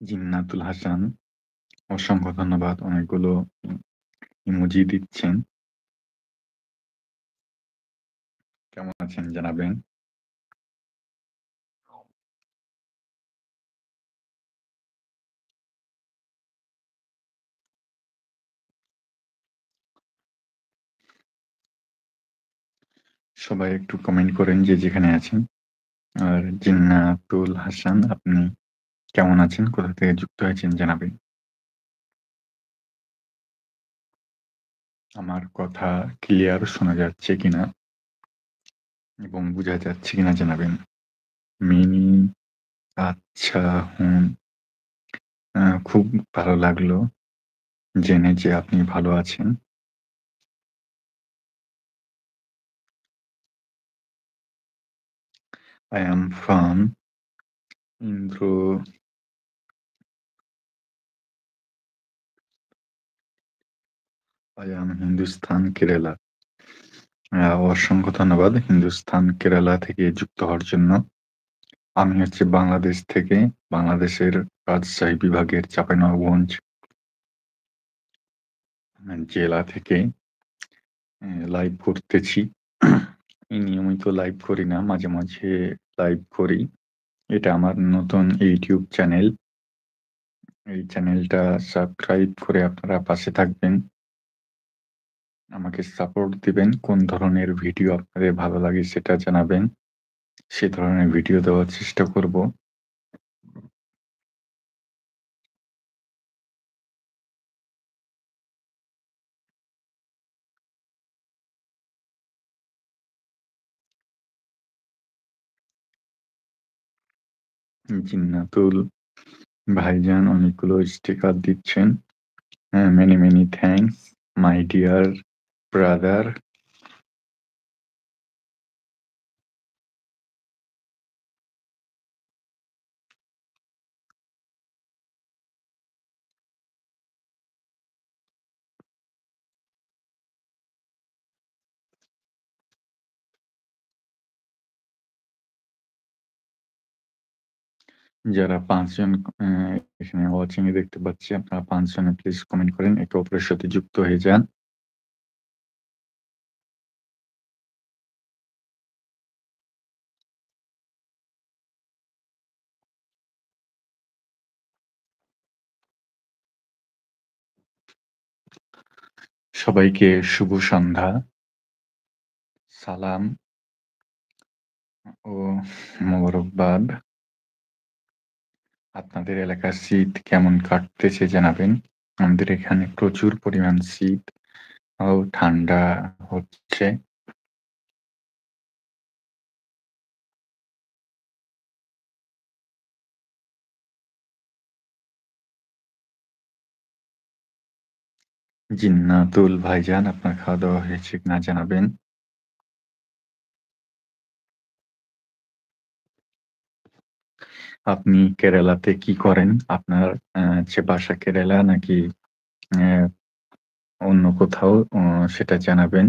জিন্নাতুল হাসান, অসংখ্য ধন্যবাদ। অনেকগুলো ইমোজি দিচ্ছেন। কেমন আছেন জানাবেন? সবাই একটু কমেন্ট করেন যে যেখানে আছেন। আর জিন্নাতুল হাসান আপনি কেমন আছেন? কোথা থেকে যুক্ত হয়েছেন জানাবেন। আমার কথা ক্লিয়ার শোনা যাচ্ছে কিনা এবং বুঝা যাচ্ছে কিনা জানাবেন। মিনি আচ্ছা, হুম। খুব ভালো লাগলো জেনে যে আপনি ভালো আছেন। I am from Indro I am Hindustan, Kerala. অসংখ্য ধন্যবাদ হিন্দুস্থান, কেরালা থেকে যুক্ত হওয়ার জন্য। আমি হচ্ছে বাংলাদেশ থেকে, বাংলাদেশের রাজশাহী বিভাগের চাঁপাইনবাবগঞ্জ জেলা থেকে লাইভ করতেছি। নিয়মিত লাইভ করি না, মাঝে, মাঝে লাইভ করি। এটা আমার নতুন ইউটিউব চ্যানেল। এই চ্যানেলটা সাবস্ক্রাইব করে আপনারা পাশে থাকবেন। আমাকে সাপোর্ট দিবেন। কোন ধরনের ভিডিও আপনাদের ভালো লাগে সেটা জানাবেন। সে ধরনের ভিডিও দেওয়ার চেষ্টা করব। জিন্নাতুল ভাইজান অনেকগুলো স্টিকার দিচ্ছেন। Many, many thanks my dear brother. যারা ৫ জন এখানে ওয়াচিং এ দেখতে পাচ্ছি, আপনারা ৫ জনে প্লিজ কমেন্ট করেন। একে অপরের সাথে যুক্ত হয়ে যান। সবাইকে শুভ সন্ধ্যা, সালাম ও মোবারকবাদ। আপনাদের এলাকার শীত কেমন কাটতেছে জানাবেন। আমাদের এখানে প্রচুর পরিমাণ শীত ও ঠান্ডা হচ্ছে। জিন্নাতুল ভাইজান আপনার খাওয়া-দাওয়া হয়েছে কিনা জানাবেন। আপনি কেরালাতে কি করেন? আপনার যে বাসা কেরালা নাকি অ্যা অন্য কোথাও সেটা জানাবেন।